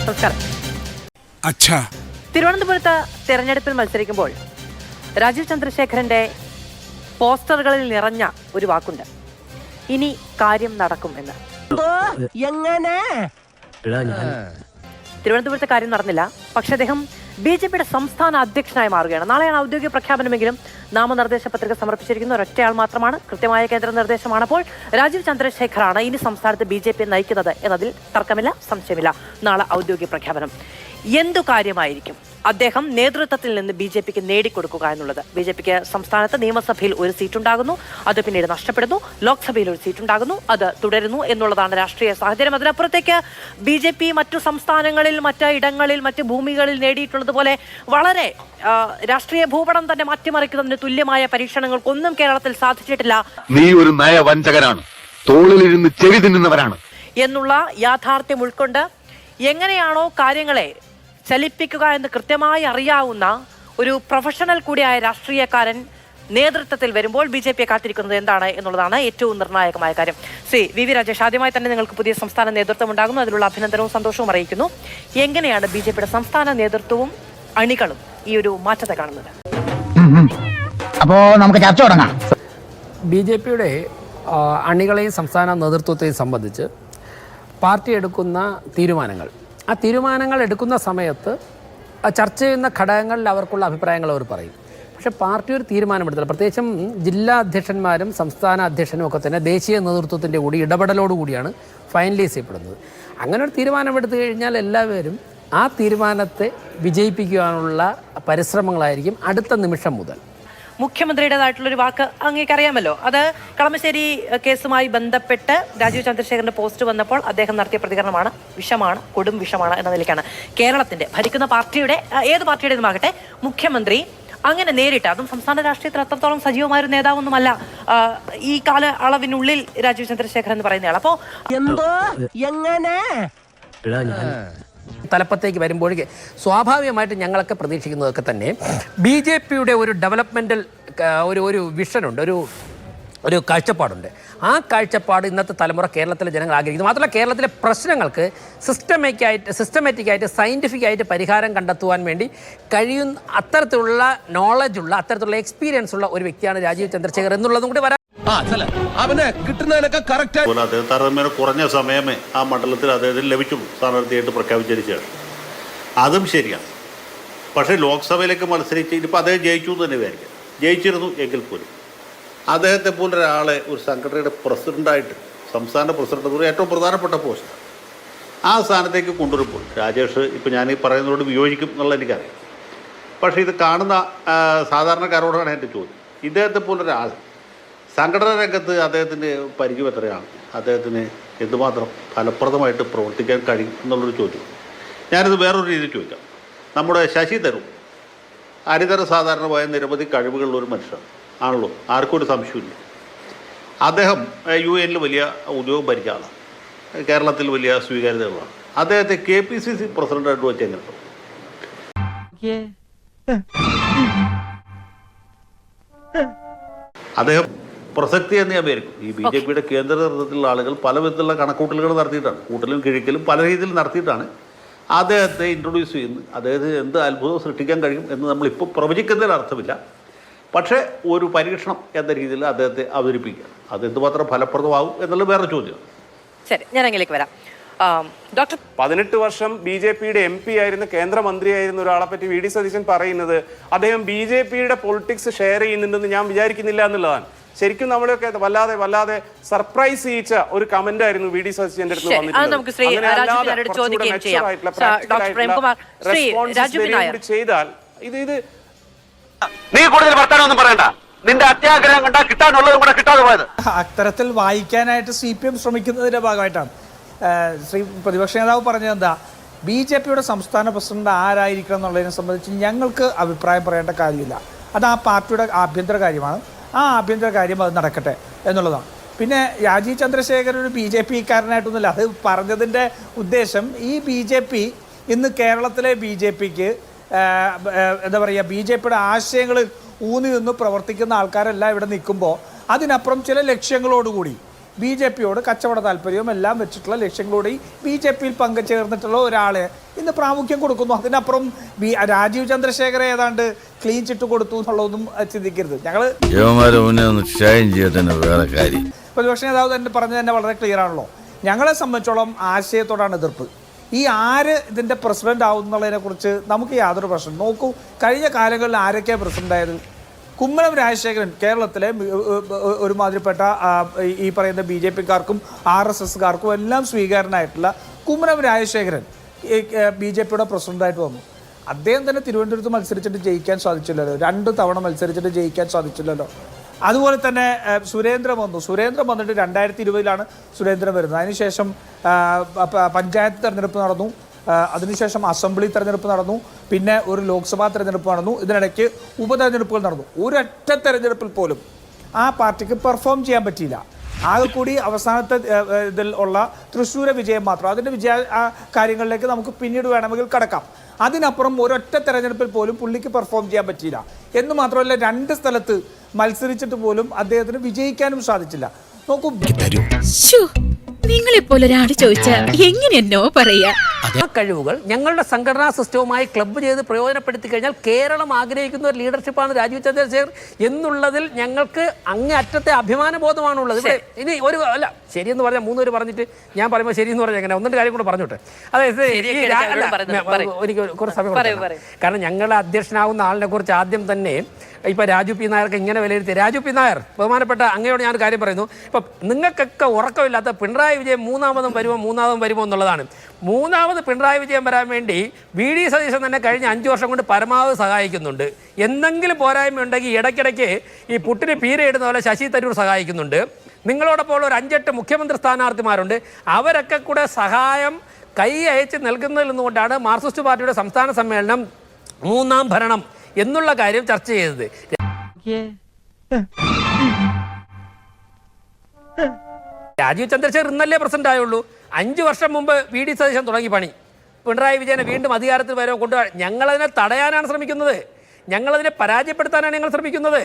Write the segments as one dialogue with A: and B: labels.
A: നമസ്കാരം. തിരുവനന്തപുരത്ത് തെരഞ്ഞെടുപ്പിൽ മത്സരിക്കുമ്പോൾ രാജീവ് ചന്ദ്രശേഖരന്റെ പോസ്റ്ററുകളിൽ നിറഞ്ഞ ഒരു വാക്കുണ്ട്, ഇനി കാര്യം നടക്കും എന്ന്. തിരുവനന്തപുരത്തെ കാര്യം നടന്നില്ല. പക്ഷെ അദ്ദേഹം BJPയുടെ സംസ്ഥാന അധ്യക്ഷനായി മാറുകയാണ്. നാളെയാണ് ഔദ്യോഗിക പ്രഖ്യാപനമെങ്കിലും നാമനിർദ്ദേശ പത്രിക സമർപ്പിച്ചിരിക്കുന്ന ഒരൊറ്റയാൾ മാത്രമാണ്. കൃത്യമായ കേന്ദ്ര നിർദ്ദേശമാണ്. അപ്പോൾ രാജീവ് ചന്ദ്രശേഖറാണ് ഇനി സംസ്ഥാനത്ത് BJP നയിക്കുന്നത് എന്നതിൽ തർക്കമില്ല, സംശയമില്ല. നാളെ ഔദ്യോഗിക പ്രഖ്യാപനം. എന്തു കാര്യമായിരിക്കും അദ്ദേഹം നേതൃത്വത്തിൽ നിന്ന് BJPക്ക് നേടിക്കൊടുക്കുക എന്നുള്ളത്? BJPക്ക് സംസ്ഥാനത്ത് നിയമസഭയിൽ ഒരു സീറ്റുണ്ടാകുന്നു, അത് പിന്നീട് നഷ്ടപ്പെടുന്നു. ലോക്സഭയിൽ ഒരു സീറ്റുണ്ടാകുന്നു, അത് തുടരുന്നു എന്നുള്ളതാണ് രാഷ്ട്രീയ സാഹചര്യം. അതിനപ്പുറത്തേക്ക് BJP മറ്റു സംസ്ഥാനങ്ങളിൽ, മറ്റ് ഇടങ്ങളിൽ, മറ്റ് ഭൂമികളിൽ നേടിയിട്ടുള്ളതുപോലെ വളരെ രാഷ്ട്രീയ ഭൂപടം തന്നെ മാറ്റിമറിക്കുന്നതിന് തുല്യമായ പരീക്ഷണങ്ങൾക്കൊന്നും കേരളത്തിൽ സാധിച്ചിട്ടില്ല.
B: നീ ഒരു നയവഞ്ചകനാണ്, തോളിലിരുന്ന് ചെവി തിന്നുന്നവരാണ്
A: എന്നുള്ള യാഥാർത്ഥ്യം ഉൾക്കൊണ്ട് എങ്ങനെയാണോ കാര്യങ്ങളെ ചലിപ്പിക്കുക എന്ന് കൃത്യമായി അറിയാവുന്ന ഒരു പ്രൊഫഷണൽ കൂടിയായ രാഷ്ട്രീയക്കാരൻ നേതൃത്വത്തിൽ വരുമ്പോൾ BJPയെ കാത്തിരിക്കുന്നത് എന്താണ് എന്നുള്ളതാണ് ഏറ്റവും നിർണായകമായ കാര്യം. ശ്രീ VV രാജേഷ്, ആദ്യമായി തന്നെ നിങ്ങൾക്ക് പുതിയ സംസ്ഥാന നേതൃത്വം ഉണ്ടാകുന്നു. അതിലുള്ള അഭിനന്ദനവും സന്തോഷവും അറിയിക്കുന്നു. എങ്ങനെയാണ് BJPയുടെ സംസ്ഥാന നേതൃത്വവും അണികളും ഈ ഒരു മാറ്റത്തെ കാണുന്നത്?
C: അപ്പോ നമുക്ക് ചർച്ച തുടങ്ങാം.
D: BJPയുടെ അണികളെയും സംസ്ഥാന നേതൃത്വത്തെയും സംബന്ധിച്ച് പാർട്ടി എടുക്കുന്ന തീരുമാനങ്ങൾ, ആ തീരുമാനങ്ങൾ എടുക്കുന്ന സമയത്ത് ചർച്ച ചെയ്യുന്ന ഘടകങ്ങളിൽ അവർക്കുള്ള അഭിപ്രായങ്ങൾ അവർ പറയും. പക്ഷേ പാർട്ടി ഒരു തീരുമാനമെടുത്തില്ല. പ്രത്യേകിച്ചും ജില്ലാ അധ്യക്ഷന്മാരും സംസ്ഥാന അധ്യക്ഷനും ഒക്കെ തന്നെ ദേശീയ നേതൃത്വത്തിൻ്റെ കൂടി ഇടപെടലോടുകൂടിയാണ് ഫൈനലൈസ് ചെയ്യപ്പെടുന്നത്. അങ്ങനെ ഒരു തീരുമാനമെടുത്തു കഴിഞ്ഞാൽ എല്ലാവരും ആ തീരുമാനത്തെ വിജയിപ്പിക്കുവാനുള്ള പരിശ്രമങ്ങളായിരിക്കും അടുത്ത നിമിഷം മുതൽ.
A: മുഖ്യമന്ത്രിയുടേതായിട്ടുള്ളൊരു വാക്ക് അങ്ങേക്കറിയാമല്ലോ. അത് കളമശ്ശേരി കേസുമായി ബന്ധപ്പെട്ട് രാജീവ് ചന്ദ്രശേഖരന്റെ പോസ്റ്റ് വന്നപ്പോൾ അദ്ദേഹം നടത്തിയ പ്രതികരണമാണ്, വിഷമാണ്, കൊടും വിഷമാണ് എന്ന നിലയ്ക്കാണ്. കേരളത്തിന്റെ ഭരിക്കുന്ന പാർട്ടിയുടെ, ഏത് പാർട്ടിയുടേതുമാകട്ടെ, മുഖ്യമന്ത്രി അങ്ങനെ നേരിട്ട്, അതും സംസ്ഥാന രാഷ്ട്രീയത്തിൽ അത്രത്തോളം സജീവമായ ഒരു നേതാവൊന്നുമല്ല ഈ കാല അളവിനുള്ളിൽ രാജീവ് ചന്ദ്രശേഖരൻ എന്ന് പറയുന്നയാൾ. അപ്പോ
D: തലപ്പത്തേക്ക് വരുമ്പോഴേക്ക് സ്വാഭാവികമായിട്ട് ഞങ്ങളൊക്കെ പ്രതീക്ഷിക്കുന്നതൊക്കെ തന്നെ BJPയുടെ ഒരു ഡെവലപ്മെൻ്റൽ ഒരു വിഷനുണ്ട്, ഒരു കാഴ്ചപ്പാടുണ്ട്. ആ കാഴ്ചപ്പാട് ഇന്നത്തെ തലമുറ കേരളത്തിലെ ജനങ്ങൾ ആഗ്രഹിക്കുന്നു. മാത്രമല്ല കേരളത്തിലെ പ്രശ്നങ്ങൾക്ക് സിസ്റ്റമാറ്റിക്കായിട്ട് സയൻറ്റിഫിക്കായിട്ട് പരിഹാരം കണ്ടെത്തുവാൻ വേണ്ടി കഴിയുന്ന അത്തരത്തിലുള്ള നോളജുള്ള, അത്തരത്തിലുള്ള എക്സ്പീരിയൻസ് ഉള്ള ഒരു വ്യക്തിയാണ് രാജീവ് ചന്ദ്രശേഖർ എന്നുള്ളതും കൂടി വരാൻ.
E: അദ്ദേഹം താരതമ്യേന കുറഞ്ഞ സമയമേ ആ മണ്ഡലത്തിൽ അദ്ദേഹത്തിന് ലഭിച്ചുള്ളൂ സ്ഥാനാർത്ഥിയായിട്ട് പ്രഖ്യാപിച്ചതിന് ശേഷം. അതും ശരിയാണ്. പക്ഷേ ലോക്സഭയിലേക്ക് മത്സരിച്ച് ഇനിയിപ്പോൾ അദ്ദേഹം ജയിച്ചു എന്ന് തന്നെ വിചാരിക്കാം. ജയിച്ചിരുന്നു എങ്കിൽ പോലും അദ്ദേഹത്തെ പോലൊരാളെ ഒരു സംഘടനയുടെ പ്രസിഡൻ്റായിട്ട്, സംസ്ഥാന പ്രസിഡന്റ് എന്ന് ഏറ്റവും പ്രധാനപ്പെട്ട പോസ്റ്റ്, ആ സ്ഥാനത്തേക്ക് കൊണ്ടുവരുമ്പോൾ രാജേഷ് ഇപ്പോൾ ഞാൻ ഈ പറയുന്നതോട് വിയോജിക്കും എന്നുള്ള എനിക്കറിയാം. പക്ഷേ ഇത് കാണുന്ന സാധാരണക്കാരോടാണ് എൻ്റെ ചോദ്യം. ഇദ്ദേഹത്തെ പോലൊരാൾ സംഘടനാ രംഗത്ത് അദ്ദേഹത്തിൻ്റെ പരിചയം എത്രയാണ്, അദ്ദേഹത്തിന് എന്തുമാത്രം ഫലപ്രദമായിട്ട് പ്രവർത്തിക്കാൻ കഴിയും എന്നുള്ളൊരു ചോദ്യം. ഞാനിത് വേറൊരു രീതിയിൽ ചോദിക്കാം. നമ്മുടെ ശശി തരൂർ അരിതര സാധാരണമായ നിരവധി കഴിവുകളുള്ളൊരു മനുഷ്യനാണ് ആണല്ലോ, ആർക്കും ഒരു സംശയമില്ല. അദ്ദേഹം UN വലിയ ഉദ്യോഗം ഭരിച്ച ആളാണ്, കേരളത്തിൽ വലിയ സ്വീകാര്യതകളാണ്. അദ്ദേഹത്തെ KPCC പ്രസിഡൻ്റായിട്ട് വെച്ച് എങ്ങനെ അദ്ദേഹം പ്രസക്തി എന്ന് ഞാൻ വിചാരിക്കും. ഈ BJPയുടെ കേന്ദ്ര നേതൃത്വത്തിലുള്ള ആളുകൾ പല വിധത്തിലുള്ള കണക്കൂട്ടലുകൾ നടത്തിയിട്ടാണ്, കൂട്ടലും കിഴിക്കലും പല രീതിയിൽ നടത്തിയിട്ടാണ് അദ്ദേഹത്തെ ഇൻട്രൊഡ്യൂസ് ചെയ്യുന്നത്. അദ്ദേഹത്തിന് എന്ത് അത്ഭുതം സൃഷ്ടിക്കാൻ കഴിയും എന്ന് നമ്മളിപ്പോൾ പ്രവചിക്കുന്നതിൽ അർത്ഥമില്ല. പക്ഷേ ഒരു പരീക്ഷണം എന്ന രീതിയിൽ അദ്ദേഹത്തെ അവതരിപ്പിക്കുക, അത് എന്തുമാത്രം ഫലപ്രദമാകും എന്നുള്ള വേറെ ചോദ്യമാണ്.
A: ശരി, ഞാൻ അങ്ങനെയൊക്കെ വരാം. ഡോക്ടർ,
F: 18 വർഷം BJPയുടെ MP ആയിരുന്ന, കേന്ദ്രമന്ത്രിയായിരുന്ന ഒരാളെ പറ്റി VD സതീശൻ പറയുന്നത് അദ്ദേഹം BJPയുടെ പൊളിറ്റിക്സ് ഷെയർ ചെയ്യുന്നുണ്ടെന്ന് ഞാൻ വിചാരിക്കുന്നില്ല എന്നുള്ളതാണ്. ശരിക്കും നമ്മളെയൊക്കെ വല്ലാതെ സർപ്രൈസ് ചെയ്യിച്ച ഒരു കമന്റ് ആയിരുന്നു VD സതീശന്റെ അടുത്ത് ചെയ്താൽ ഇത്
B: നീ കൂടുതൽ വർത്താനൊന്നും പറയണ്ട. നിന്റെ അത്യാഗ്രഹം കണ്ടാ കിട്ടാനുള്ളതും കൂടെ കിട്ടാതെ പോയത്.
G: അത്തരത്തിൽ വായിക്കാനായിട്ട് CPM ശ്രമിക്കുന്നതിന്റെ ഭാഗമായിട്ടാണ് ശ്രീ പ്രതിപക്ഷ നേതാവ് പറഞ്ഞത്. എന്താ, BJPയുടെ സംസ്ഥാന പ്രസിഡന്റ് ആരായിരിക്കണം എന്നുള്ളതിനെ സംബന്ധിച്ച് ഞങ്ങൾക്ക് അഭിപ്രായം പറയേണ്ട കാര്യമില്ല. അത് ആ പാർട്ടിയുടെ ആഭ്യന്തര കാര്യമാണ്. ആ ആഭ്യന്തര കാര്യം അത് നടക്കട്ടെ എന്നുള്ളതാണ്. പിന്നെ രാജീവ് ചന്ദ്രശേഖരൻ ഒരു BJPക്കാരനായിട്ടൊന്നുമില്ല. അത് പറഞ്ഞതിൻ്റെ ഉദ്ദേശം ഈ BJP ഇന്ന് കേരളത്തിലെ BJPക്ക് എന്താ പറയുക, BJPയുടെ ആശയങ്ങളിൽ ഊന്നി നിന്ന് പ്രവർത്തിക്കുന്ന ആൾക്കാരെല്ലാം ഇവിടെ നിൽക്കുമ്പോൾ അതിനപ്പുറം ചില ലക്ഷ്യങ്ങളോടുകൂടി BJPയോട് കച്ചവട താല്പര്യവും എല്ലാം വെച്ചിട്ടുള്ള ലക്ഷ്യങ്ങളോട് BJPയിൽ പങ്കുചേർന്നിട്ടുള്ള ഒരാളെ ഇന്ന് പ്രാമുഖ്യം കൊടുക്കുന്നു. അതിനപ്പുറം രാജീവ് ചന്ദ്രശേഖർ ഏതാണ്ട് ക്ലീൻ ചിറ്റ് കൊടുത്തു എന്നുള്ളതൊന്നും ചിന്തിക്കരുത്. ഞങ്ങൾ പ്രതിപക്ഷ നേതാവ് തന്നെ പറഞ്ഞത് തന്നെ വളരെ ക്ലിയർ ആണല്ലോ. ഞങ്ങളെ സംബന്ധിച്ചോളം ആശയത്തോടാണ് എതിർപ്പ്. ഈ ആര് ഇതിൻ്റെ പ്രസിഡന്റ് ആവുന്നതിനെ കുറിച്ച് നമുക്ക് യാതൊരു പ്രശ്നം. നോക്കൂ, കഴിഞ്ഞ കാലങ്ങളിൽ ആരൊക്കെയാണ് പ്രസിഡന്റ് ആയത്? കുമ്മനം രാജശേഖരൻ കേരളത്തിലെ ഒരുമാതിരിപ്പെട്ട ഈ പറയുന്ന BJP-ക്കാർക്കും RSS-കാർക്കും എല്ലാം സ്വീകാരനായിട്ടുള്ള കുമ്മനം രാജശേഖരൻ BJP-യുടെ പ്രസിഡന്റായിട്ട് വന്നു. അദ്ദേഹം തന്നെ തിരുവനന്തപുരത്ത് മത്സരിച്ചിട്ട് ജയിക്കാൻ സാധിച്ചില്ലല്ലോ, 2 തവണ മത്സരിച്ചിട്ട് ജയിക്കാൻ സാധിച്ചില്ലല്ലോ. അതുപോലെ തന്നെ സുരേന്ദ്രൻ വന്നിട്ട് 2020 സുരേന്ദ്രൻ വരുന്നത്. അതിനുശേഷം പഞ്ചായത്ത് തെരഞ്ഞെടുപ്പ് നടന്നു, അതിനുശേഷം അസംബ്ലി തെരഞ്ഞെടുപ്പ് നടന്നു, പിന്നെ ഒരു ലോക്സഭാ തെരഞ്ഞെടുപ്പ് നടന്നു, ഇതിനിടയ്ക്ക് ഉപതെരഞ്ഞെടുപ്പുകൾ നടന്നു. ഒരൊറ്റ തെരഞ്ഞെടുപ്പിൽ പോലും ആ പാർട്ടിക്ക് പെർഫോം ചെയ്യാൻ പറ്റിയില്ല. ആകെ കൂടി അവസാനത്തെ ഇതിൽ ഉള്ള തൃശ്ശൂരെ വിജയം മാത്രം. അതിൻ്റെ കാര്യങ്ങളിലേക്ക് നമുക്ക് പിന്നീട് വേണമെങ്കിൽ കടക്കാം. അതിനപ്പുറം ഒരൊറ്റ തെരഞ്ഞെടുപ്പിൽ പോലും പുള്ളിക്ക് പെർഫോം ചെയ്യാൻ പറ്റിയില്ല. എന്ന് മാത്രമല്ല 2 സ്ഥലത്ത് മത്സരിച്ചിട്ട് പോലും അദ്ദേഹത്തിന് വിജയിക്കാനും സാധിച്ചില്ല. നോക്കൂ,
H: നിങ്ങളെപ്പോലെ ഒരാൾ ചോദിച്ചാൽ എങ്ങനെയെന്നോ പറയാ.
D: ആ കഴിവുകൾ ഞങ്ങളുടെ സംഘടനാ സിസ്റ്റവുമായി ക്ലബ്ബ് ചെയ്ത് പ്രയോജനപ്പെടുത്തി കഴിഞ്ഞാൽ കേരളം ആഗ്രഹിക്കുന്ന ഒരു ലീഡർഷിപ്പാണ് രാജീവ് ചന്ദ്രശേഖർ എന്നുള്ളതിൽ ഞങ്ങൾക്ക് അങ്ങേയറ്റത്തെ അഭിമാനബോധമാണുള്ളത്. ഇവിടെ ഇനി ഒരു അല്ല ശരിയെന്ന് പറഞ്ഞാൽ 3 പേര് പറഞ്ഞിട്ട് ഞാൻ പറയുമ്പോൾ ശരിയെന്ന് പറഞ്ഞാൽ എങ്ങനെ 1-2 കാര്യം കൂടെ പറഞ്ഞോട്ടെ. അതായത് എനിക്ക് കുറച്ച് സമയം, കാരണം ഞങ്ങളുടെ അധ്യക്ഷനാവുന്ന ആളിനെ കുറിച്ച് ആദ്യം തന്നെ ഇപ്പം രാജു പി നായർക്ക് ഇങ്ങനെ വിലയിരുത്തി. രാജു പി നായർ, ബഹുമാനപ്പെട്ട അങ്ങയോട് ഞാൻ കാര്യം പറയുന്നു. ഇപ്പം നിങ്ങൾക്കൊക്കെ ഉറക്കമില്ലാത്ത പിണറായി വിജയൻ മൂന്നാമതും വരുമോ എന്നുള്ളതാണ്. മൂന്നാമത് പിണറായി വിജയൻ വരാൻ വേണ്ടി VD സതീശൻ തന്നെ കഴിഞ്ഞ 5 വർഷം കൊണ്ട് പരമാവധി സഹായിക്കുന്നുണ്ട്. എന്തെങ്കിലും പോരായ്മ ഉണ്ടെങ്കിൽ ഇടയ്ക്കിടയ്ക്ക് ഈ പുട്ടിന് പീരയിടുന്ന പോലെ ശശി തരൂർ സഹായിക്കുന്നുണ്ട്. നിങ്ങളോടൊപ്പം ഒരു 5-8 മുഖ്യമന്ത്രി സ്ഥാനാർത്ഥിമാരുണ്ട്. അവരൊക്കെ കൂടെ സഹായം കൈ അയച്ച് നൽകുന്നതിൽ നിന്നുകൊണ്ടാണ് മാർക്സിസ്റ്റ് പാർട്ടിയുടെ സംസ്ഥാന സമ്മേളനം 3ാം ഭരണം എന്നുള്ള കാര്യം ചർച്ച ചെയ്തത്. രാജീവ് ചന്ദ്രശേഖർ ഇന്നല്ലേ പ്രസിഡന്റ് ആയുള്ളൂ. 5 വർഷം മുമ്പ് VD സതീശൻ തുടങ്ങി പണി. പിണറായി വിജയനെ വീണ്ടും അധികാരത്തിൽ വരെ ഞങ്ങളതിനെ തടയാനാണ് ശ്രമിക്കുന്നത്, ഞങ്ങളതിനെ പരാജയപ്പെടുത്താനാണ് ഞങ്ങൾ ശ്രമിക്കുന്നത്.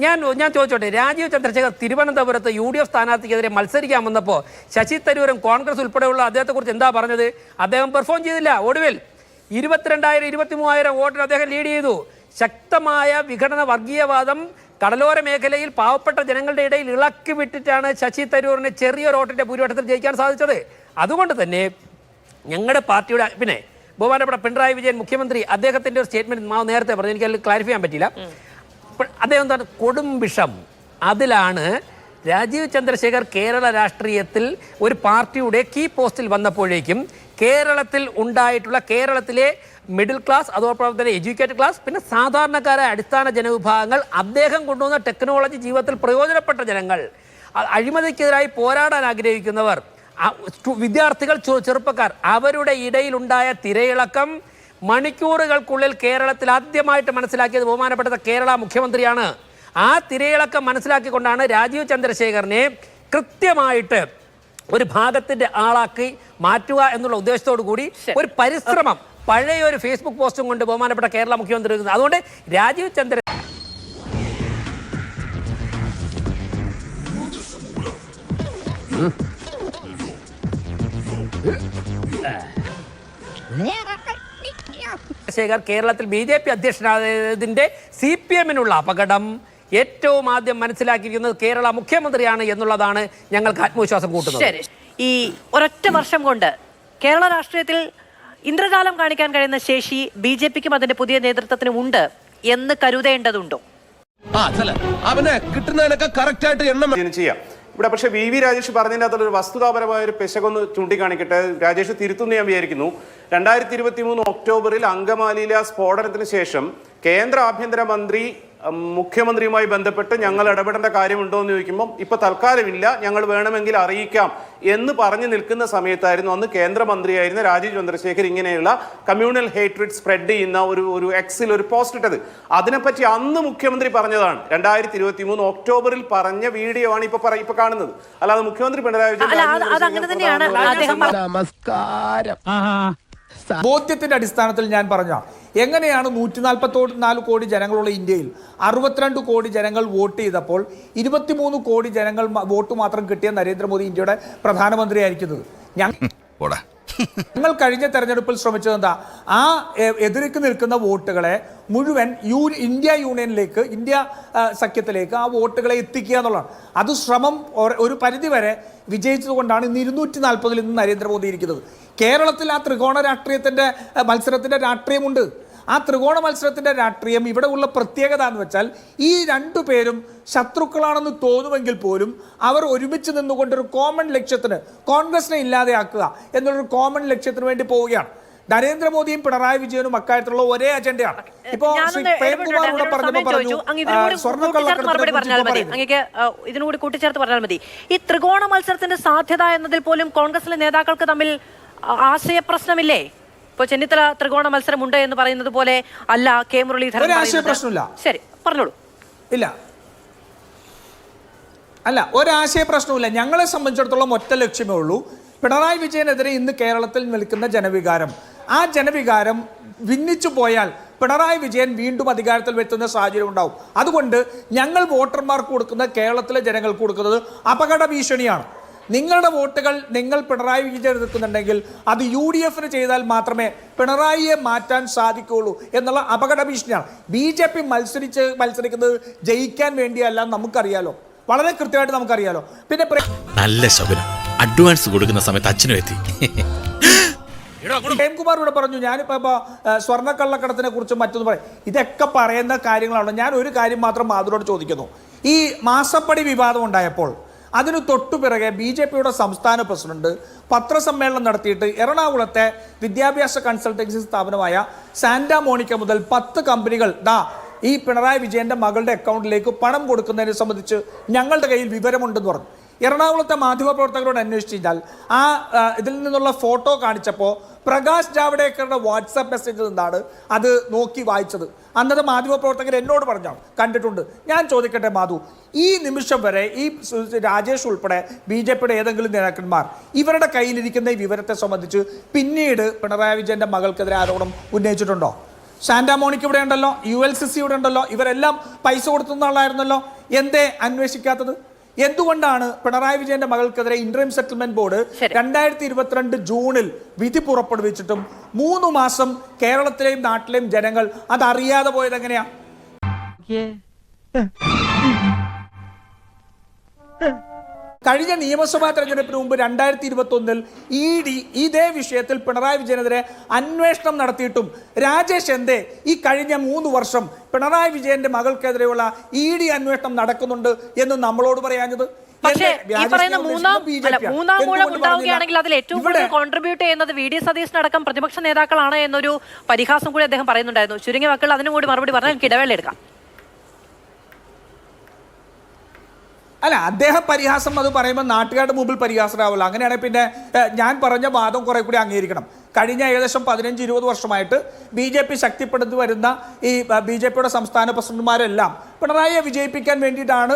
D: ഞാൻ ചോദിച്ചോട്ടെ, രാജീവ് ചന്ദ്രശേഖർ തിരുവനന്തപുരത്ത് UDF സ്ഥാനാർത്ഥിക്കെതിരെ മത്സരിക്കാൻ വന്നപ്പോൾ ശശി തരൂരും കോൺഗ്രസ് ഉൾപ്പെടെയുള്ള അദ്ദേഹത്തെക്കുറിച്ച് എന്താ പറഞ്ഞത്? അദ്ദേഹം പെർഫോം ചെയ്തില്ല. ഒടുവിൽ 22,000-23,000 വോട്ടിന് അദ്ദേഹം ലീഡ് ചെയ്തു. ശക്തമായ വിഘടന വർഗീയവാദം കടലോര മേഖലയിൽ പാവപ്പെട്ട ജനങ്ങളുടെ ഇടയിൽ ഇളക്കി വിട്ടിട്ടാണ് ശശി തരൂരിന് ചെറിയൊരു വോട്ടിന്റെ ഭൂരിപക്ഷത്തിൽ ജയിക്കാൻ സാധിച്ചത്. അതുകൊണ്ട് തന്നെ ഞങ്ങളുടെ പാർട്ടിയുടെ പിന്നെ ബഹുമാനപ്പെട്ട പിണറായി വിജയൻ മുഖ്യമന്ത്രി അദ്ദേഹത്തിന്റെ ഒരു സ്റ്റേറ്റ്മെന്റ് നേരത്തെ പറഞ്ഞു, എനിക്ക് അതിൽ ക്ലാരിഫൈ ചെയ്യാൻ പറ്റില്ല. അദ്ദേഹം എന്താണ് കൊടും വിഷം. അതിലാണ് രാജീവ് ചന്ദ്രശേഖർ കേരള രാഷ്ട്രീയത്തിൽ ഒരു പാർട്ടിയുടെ കീ പോസ്റ്റിൽ വന്നപ്പോഴേക്കും കേരളത്തിൽ ഉണ്ടായിട്ടുള്ള കേരളത്തിലെ മിഡിൽ ക്ലാസ്, അതോടൊപ്പം തന്നെ എഡ്യൂക്കേറ്റഡ് ക്ലാസ്, പിന്നെ സാധാരണക്കാരായ അടിസ്ഥാന ജനവിഭാഗങ്ങൾ, അദ്ദേഹം കൊണ്ടുവന്ന ടെക്നോളജി ജീവിതത്തിൽ പ്രയോജനപ്പെട്ട ജനങ്ങൾ, അഴിമതിക്കെതിരായി പോരാടാൻ ആഗ്രഹിക്കുന്നവർ, വിദ്യാർത്ഥികൾ, ചെറുപ്പക്കാർ, അവരുടെ ഇടയിലുണ്ടായ തിരയിളക്കം മണിക്കൂറുകൾക്കുള്ളിൽ കേരളത്തിൽ ആദ്യമായിട്ട് മനസ്സിലാക്കിയത് ബഹുമാനപ്പെട്ട കേരള മുഖ്യമന്ത്രിയാണ്. ആ തിരയിളക്കം മനസ്സിലാക്കിക്കൊണ്ടാണ് രാജീവ് ചന്ദ്രശേഖറിനെ കൃത്യമായിട്ട് ഒരു ഭാഗത്തിന്റെ ആളാക്കി മാറ്റുക എന്നുള്ള ഉദ്ദേശത്തോടു കൂടി ഒരു പരിശ്രമം പഴയ ഒരു ഫേസ്ബുക്ക് പോസ്റ്റും കൊണ്ട് ബഹുമാനപ്പെട്ട കേരള മുഖ്യമന്ത്രി. അതുകൊണ്ട് രാജീവ് ചന്ദ്ര ശേഖർ കേരളത്തിൽ BJP അധ്യക്ഷനായതിന്റെ CPM-നുള്ള അപകടം ഏറ്റവും ആദ്യം മനസ്സിലാക്കിയിരിക്കുന്നത് കേരള മുഖ്യമന്ത്രിയാണ് എന്നുള്ളതാണ് ഞങ്ങൾക്ക് ആത്മവിശ്വാസം കൂട്ടുന്നത്.
A: ഈ ഒരൊറ്റ വർഷം കൊണ്ട് കേരള രാഷ്ട്രീയത്തിൽ ഇന്ദ്രജാലം കാണിക്കാൻ കഴിയുന്ന ശേഷി BJP-ക്കും അതിന്റെ പുതിയ നേതൃത്വത്തിനും ഉണ്ട് എന്ന് കരുതേണ്ടതുണ്ടോ?
I: അവനെ കിട്ടുന്നതിനൊക്കെ കറക്റ്റ് ആയിട്ട് എണ്ണം
F: ചെയ്യാം. ഇവിടെ പക്ഷേ VV രാജേഷ് പറഞ്ഞതിൻ്റെ അകത്തുള്ള ഒരു വസ്തുതാപരമായ ഒരു പെശകൊന്ന് ചൂണ്ടിക്കാണിക്കട്ടെ. രാജേഷ് തിരുത്തുന്നു ഞാൻ വിചാരിക്കുന്നു. 2023 ഒക്ടോബറിൽ അങ്കമാലിയിലെ സ്ഫോടനത്തിന് ശേഷം കേന്ദ്ര ആഭ്യന്തരമന്ത്രി മുഖ്യമന്ത്രിയുമായി ബന്ധപ്പെട്ട് ഞങ്ങൾ ഇടപെടേണ്ട കാര്യമുണ്ടോ എന്ന് ചോദിക്കുമ്പോൾ ഇപ്പൊ തൽക്കാലമില്ല, ഞങ്ങൾ വേണമെങ്കിൽ അറിയിക്കാം എന്ന് പറഞ്ഞു നിൽക്കുന്ന സമയത്തായിരുന്നു അന്ന് കേന്ദ്രമന്ത്രിയായിരുന്ന രാജീവ് ചന്ദ്രശേഖർ ഇങ്ങനെയുള്ള കമ്മ്യൂണൽ ഹേറ്റ്രിഡ് സ്പ്രെഡ് ചെയ്യുന്ന ഒരു എക്സിൽ ഒരു പോസ്റ്റ് ഇട്ടത്. അതിനെപ്പറ്റി അന്ന് മുഖ്യമന്ത്രി പറഞ്ഞതാണ്. 2023 ഒക്ടോബറിൽ പറഞ്ഞ വീഡിയോ ആണ് ഇപ്പൊ കാണുന്നത്. അല്ലാതെ മുഖ്യമന്ത്രി പിണറായി വിജയൻ
C: നമസ്കാരം
G: ബോധ്യത്തിന്റെ അടിസ്ഥാനത്തിൽ ഞാൻ പറഞ്ഞ എങ്ങനെയാണ് 144 കോടി ജനങ്ങളുള്ള ഇന്ത്യയിൽ 62 കോടി ജനങ്ങൾ വോട്ട് ചെയ്തപ്പോൾ 23 കോടി ജനങ്ങൾ വോട്ട് മാത്രം കിട്ടിയ നരേന്ദ്രമോദി ഇന്ത്യയുടെ പ്രധാനമന്ത്രി ആയിരിക്കുന്നത്. ഞങ്ങൾ കഴിഞ്ഞ തെരഞ്ഞെടുപ്പിൽ ശ്രമിച്ചത് എന്താ, ആ എതിർക്ക് നിൽക്കുന്ന വോട്ടുകളെ മുഴുവൻ ഇന്ത്യ യൂണിയനിലേക്ക്, ഇന്ത്യ സഖ്യത്തിലേക്ക് ആ വോട്ടുകളെ എത്തിക്കുക എന്നുള്ളതാണ്. അത് ശ്രമം ഒരു പരിധിവരെ വിജയിച്ചതുകൊണ്ടാണ് ഇന്ന് 240 ഇന്ന് നരേന്ദ്രമോദി ഇരിക്കുന്നത്. കേരളത്തിൽ ആ ത്രികോണ രാഷ്ട്രീയത്തിന്റെ മത്സരത്തിന്റെ രാഷ്ട്രീയമുണ്ട്. ആ ത്രികോണ മത്സരത്തിന്റെ രാഷ്ട്രീയം ഇവിടെ ഉള്ള പ്രത്യേകത എന്ന് വെച്ചാൽ ഈ രണ്ടു പേരും ശത്രുക്കളാണെന്ന് തോന്നുമെങ്കിൽ പോലും അവർ ഒരുമിച്ച് നിന്നുകൊണ്ടൊരു കോമൺ ലക്ഷ്യത്തിന്, കോൺഗ്രസിനെ ഇല്ലാതെയാക്കുക എന്നുള്ളൊരു കോമൺ ലക്ഷ്യത്തിന് വേണ്ടി പോവുകയാണ്. നരേന്ദ്രമോദിയും പിണറായി വിജയനും അക്കാര്യത്തിലുള്ള ഒരേ അജണ്ടയാണ്. ഇപ്പോ പ്രേംകുമാർ ഇവിടെ പറഞ്ഞു
A: ഇതിനുകൂടി കൂട്ടിച്ചേർത്ത് പറഞ്ഞാൽ മതി. ഈ ത്രികോണ മത്സരത്തിന്റെ സാധ്യത എന്നതിൽ പോലും കോൺഗ്രസിലെ നേതാക്കൾക്ക് തമ്മിൽ ആശയ പ്രശ്നമില്ലേ? ഇപ്പൊ ചെന്നിത്തല ത്രികോണ മത്സരം ഉണ്ട് എന്ന് പറയുന്നത് പോലെ അല്ല കെ മുരളീധരൻ. ശരി, പറഞ്ഞോളൂ.
G: ഇല്ല, അല്ല, ഒരാശയ പ്രശ്നവുമില്ല. ഞങ്ങളെ സംബന്ധിച്ചിടത്തോളം ഒറ്റ ലക്ഷ്യമേ ഉള്ളൂ. പിണറായി വിജയനെതിരെ ഇന്ന് കേരളത്തിൽ നിൽക്കുന്ന ജനവികാരം, ആ ജനവികാരം ഭിന്നിച്ചു പോയാൽ പിണറായി വിജയൻ വീണ്ടും അധികാരത്തിൽ വെത്തുന്ന സാഹചര്യം ഉണ്ടാവും. അതുകൊണ്ട് ഞങ്ങൾ വോട്ടർമാർക്ക് കൊടുക്കുന്ന, കേരളത്തിലെ ജനങ്ങൾക്ക് കൊടുക്കുന്നത് അപകട ഭീഷണിയാണ്. നിങ്ങളുടെ വോട്ടുകൾ നിങ്ങൾ പിണറായി വിജയൻ എടുക്കുന്നുണ്ടെങ്കിൽ അത് UDF ചെയ്താൽ മാത്രമേ പിണറായിയെ മാറ്റാൻ സാധിക്കുകയുള്ളൂ എന്നുള്ള അപകട ഭീഷണിയാണ്. BJP മത്സരിക്കുന്നത് ജയിക്കാൻ വേണ്ടിയല്ല, നമുക്കറിയാലോ, വളരെ കൃത്യമായിട്ട് നമുക്കറിയാലോ. പിന്നെ
J: നല്ല ശകുനം, അഡ്വാൻസ് കൊടുക്കുന്ന സമയത്ത് അച്ഛനും എത്തി.
G: പ്രേംകുമാർ ഇവിടെ പറഞ്ഞു, ഞാനിപ്പോ സ്വർണ്ണക്കള്ളക്കടത്തിനെ കുറിച്ച് മറ്റൊന്ന് പറയും. ഇതൊക്കെ പറയുന്ന കാര്യങ്ങളാണ്. ഞാൻ ഒരു കാര്യം മാത്രം മാധുരോട് ചോദിക്കുന്നു. ഈ മാസപ്പടി വിവാദം ഉണ്ടായപ്പോൾ അതിനു തൊട്ടുപിറകെ BJPയുടെ സംസ്ഥാന പ്രസിഡന്റ് പത്രസമ്മേളനം നടത്തിയിട്ട് എറണാകുളത്തെ വിദ്യാഭ്യാസ കൺസൾട്ടൻസി സ്ഥാപനമായ സാന്റാ മോണിക്ക മുതൽ 10 കമ്പനികൾ ഈ പിണറായി വിജയന്റെ മകളുടെ അക്കൗണ്ടിലേക്ക് പണം കൊടുക്കുന്നതിനെ സംബന്ധിച്ച് ഞങ്ങളുടെ കയ്യിൽ വിവരമുണ്ടെന്ന് പറഞ്ഞു. എറണാകുളത്തെ മാധ്യമപ്രവർത്തകരോട് അന്വേഷിച്ച് കഴിഞ്ഞാൽ ഇതിൽ നിന്നുള്ള ഫോട്ടോ കാണിച്ചപ്പോൾ പ്രകാശ് ജാവ്ദേക്കറുടെ വാട്സാപ്പ് മെസ്സേജിൽ നിന്നാണ് അത് നോക്കി വായിച്ചത്. അന്നത്തെ മാധ്യമപ്രവർത്തകർ എന്നോട് പറഞ്ഞാണ്, കണ്ടിട്ടുണ്ട്. ഞാൻ ചോദിക്കട്ടെ മാധു, ഈ നിമിഷം വരെ ഈ രാജേഷ് ഉൾപ്പെടെ BJPയുടെ ഏതെങ്കിലും നേതാക്കന്മാർ ഇവരുടെ കയ്യിലിരിക്കുന്ന ഈ വിവരത്തെ സംബന്ധിച്ച് പിന്നീട് പിണറായി വിജയന്റെ മകൾക്കെതിരെ ആരോപണം ഉന്നയിച്ചിട്ടുണ്ടോ? സാന്റാ മോണിക്ക ഇവിടെ ഉണ്ടല്ലോ, ULCC ഇവിടെ ഉണ്ടല്ലോ, ഇവരെല്ലാം പൈസ കൊടുത്തുന്ന ആളായിരുന്നല്ലോ. എന്തേ അന്വേഷിക്കാത്തത്? എന്തുകൊണ്ടാണ് പിണറായി വിജയന്റെ മകൾക്കെതിരെ ഇന്ററിം സെറ്റിൽമെന്റ് ബോർഡ് 2022 ജൂണിൽ വിധി പുറപ്പെടുവിച്ചിട്ടും 3 മാസം കേരളത്തിലെയും നാട്ടിലെയും ജനങ്ങൾ അതറിയാതെ പോയത് എങ്ങനെയാ? കഴിഞ്ഞ നിയമസഭാ തെരഞ്ഞെടുപ്പിന് മുമ്പ് 2021 ED ഇതേ വിഷയത്തിൽ പിണറായി വിജയനെതിരെ അന്വേഷണം നടത്തിയിട്ടും രാജേഷ് എന്തേ ഈ കഴിഞ്ഞ 3 വർഷം പിണറായി വിജയന്റെ മകൾക്കെതിരെയുള്ള ED അന്വേഷണം നടക്കുന്നുണ്ട് എന്ന് നമ്മളോട് പറയാഞ്ഞത്?
A: പക്ഷേ ഈ പറയുന്ന മൂന്നാം മൂഴം ഉണ്ടാവുകയാണെങ്കിൽ അതിൽ ഏറ്റവും കൂടുതൽ കോൺട്രിബ്യൂട്ട് ചെയ്യുന്നത് VD സതീശനടക്കം പ്രതിപക്ഷ നേതാക്കളാണ് എന്നൊരു പരിഹാസം കൂടി അദ്ദേഹം പറയുന്നുണ്ടായിരുന്നു. ചുരുങ്ങിയ വാക്കുകൾ അതിനും കൂടി മറുപടി പറഞ്ഞാൽ നമുക്ക് ഇടവേള എടുക്കാം.
G: അല്ല, അദ്ദേഹം പരിഹാസം അത് പറയുമ്പോൾ നാട്ടുകാരുടെ മുമ്പിൽ പരിഹാസമാവില്ല. അങ്ങനെയാണെങ്കിൽ പിന്നെ ഞാൻ പറഞ്ഞ വാദം കുറെ കൂടി അംഗീകരിക്കണം. കഴിഞ്ഞ ഏകദേശം 15-20 വർഷമായിട്ട് BJP ശക്തിപ്പെടുത്തി വരുന്ന ഈ BJPയുടെ സംസ്ഥാന പ്രസിഡന്റുമാരെല്ലാം പിണറായിയെ വിജയിപ്പിക്കാൻ വേണ്ടിയിട്ടാണ്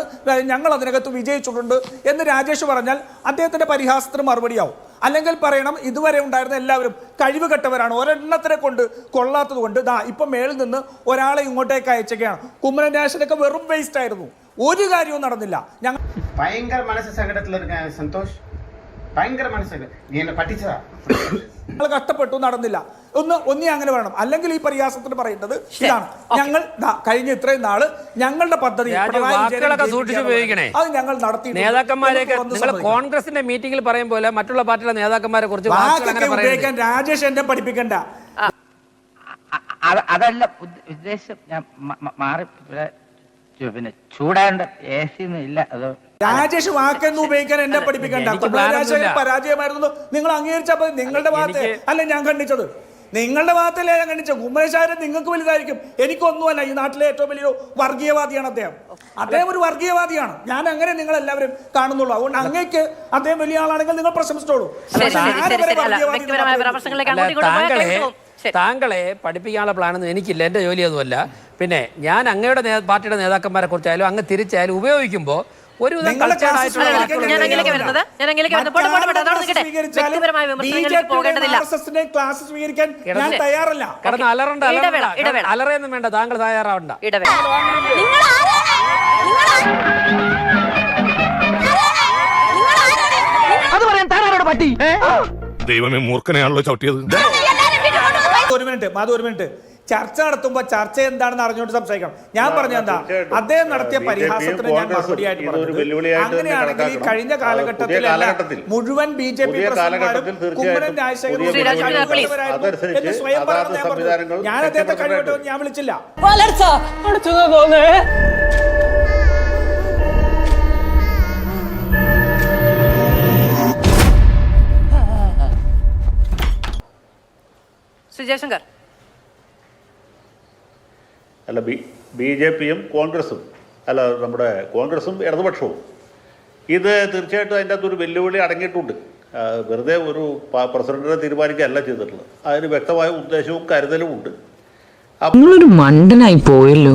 G: ഞങ്ങൾ അതിനകത്ത് വിജയിച്ചിട്ടുണ്ട് എന്ന് രാജേഷ് പറഞ്ഞാൽ അദ്ദേഹത്തിന്റെ പരിഹാസത്തിന് മറുപടിയാവും. അല്ലെങ്കിൽ പറയണം, ഇതുവരെ ഉണ്ടായിരുന്ന എല്ലാവരും കഴിവ് കെട്ടവരാണ്, ഒരെണ്ണത്തിനെ കൊണ്ട് കൊള്ളാത്തത് കൊണ്ട് ഇപ്പം മേളിൽ നിന്ന് ഒരാളെ ഇങ്ങോട്ടേക്ക് അയച്ചൊക്കെയാണ്. കുമ്മനം രാജനൊക്കെ വെറും വേസ്റ്റ് ആയിരുന്നു, ഒരു കാര്യവും നടന്നില്ല. ഞങ്ങൾ
C: ഭയങ്കര മനസ്സ് സങ്കടത്തിലിരിക്കാൻ സന്തോഷ്, ഭയങ്കര മനസ്സ് പഠിച്ചതാ,
G: ഞങ്ങൾ കഷ്ടപ്പെട്ടു, നടന്നില്ല. ഒന്നി അങ്ങനെ പറയണം. അല്ലെങ്കിൽ ഈ പരിഹാസത്തിന് പറയുന്നത് ഇതാണ്, ഞങ്ങൾ കഴിഞ്ഞ ഇത്രയും നാള് ഞങ്ങളുടെ പദ്ധതി അത് ഞങ്ങൾ നടത്തി.
D: നേതാക്കന്മാരെയൊക്കെ നിങ്ങൾ കോൺഗ്രസിന്റെ മീറ്റിംഗിൽ പറയും പോലെ മറ്റുള്ള പാർട്ടിയുടെ നേതാക്കന്മാരെ കുറിച്ച്
G: ഉപയോഗിക്കാൻ രാജേഷ് എന്നെ പഠിപ്പിക്കണ്ട.
C: അതല്ല ഉദ്ദേശം, ഞാൻ മാറി പിന്നെ ചൂടാണ്ട് AC ഇല്ല. അത്
G: രാജേഷ് വാക്കെന്ന് ഉപയോഗിക്കാൻ എന്നെ പഠിപ്പിക്കണ്ട. പരാജയമായിരുന്നു നിങ്ങൾ അംഗീകരിച്ചപ്പോ നിങ്ങളുടെ ഭാഗത്ത് അല്ല ഞാൻ ഖണ്ഡിച്ചത്, നിങ്ങളുടെ ഭാഗത്തല്ലേ ഞാൻ ഖണ്ഡിച്ചത്. കുമ്മനശാരൻ നിങ്ങൾക്ക് വലുതായിരിക്കും, എനിക്കൊന്നുമല്ല. ഈ നാട്ടിലെ ഏറ്റവും വലിയൊരു വർഗീയവാദിയാണ് അദ്ദേഹം. അദ്ദേഹം ഒരു വർഗീയവാദിയാണ്. ഞാൻ അങ്ങനെ നിങ്ങൾ എല്ലാവരും കാണുന്നുള്ളൂ. അതുകൊണ്ട് അങ്ങേക്ക് അദ്ദേഹം വലിയ ആളാണെങ്കിൽ നിങ്ങൾ പ്രശംസിച്ചോളൂ.
D: താങ്കളെ പഠിപ്പിക്കാനുള്ള പ്ലാനൊന്നും എനിക്കില്ല, എൻ്റെ ജോലി അതുമല്ല. പിന്നെ ഞാൻ അങ്ങയുടെ പാർട്ടിയുടെ നേതാക്കന്മാരെ കുറിച്ചായാലും അങ്ങ് തിരിച്ചായാലും ഉപയോഗിക്കുമ്പോൾ ഒരു അലറയൊന്നും വേണ്ട, താങ്കൾ തയ്യാറാവണ്ട.
C: അത് പറയാൻ താനാരോട് പറ്റി?
J: ദൈവമേ മൂർഖനെയാണല്ലോ ചവിട്ടിയത്.
G: ഒരു മിനിറ്റ് ചർച്ച നടത്തുമ്പോൾ ചർച്ച എന്താണെന്ന് അറിഞ്ഞുകൊണ്ട് സംസാരിക്കണം. ഞാൻ പറഞ്ഞ എന്താ, അദ്ദേഹം നടത്തിയ പരിഹാസത്തിന് ഞാൻ മറുപടിയായിട്ട് പറഞ്ഞത്, അങ്ങനെയാണെങ്കിൽ ഈ കഴിഞ്ഞ കാലഘട്ടത്തിലല്ല മുഴുവൻ BJP പ്രസിഡന്റുമാരും കുമ്മനം രാജശേഖരൻ എന്ന് സ്വയം പറയുന്നത് ഞാൻ അദ്ദേഹത്തെ കഴിവട്ടെന്ന് ഞാൻ വിളിച്ചില്ല.
A: ശ്രീ ജയശങ്കർ,
E: അല്ല BJPയും കോൺഗ്രസും അല്ല നമ്മുടെ കോൺഗ്രസും ഇടതുപക്ഷവും ഇത് തീർച്ചയായിട്ടും അതിൻ്റെ അകത്തൊരു വെല്ലുവിളി അടങ്ങിയിട്ടുണ്ട്. വെറുതെ ഒരു പ്രസിഡന്റിനെ തീരുമാനിക്കുകയല്ല ചെയ്തിട്ടുള്ളത്. അതിന് വ്യക്തമായ ഉദ്ദേശവും കരുതലും ഉണ്ട്.
H: നിങ്ങളൊരു മണ്ടനായി പോയല്ലോ.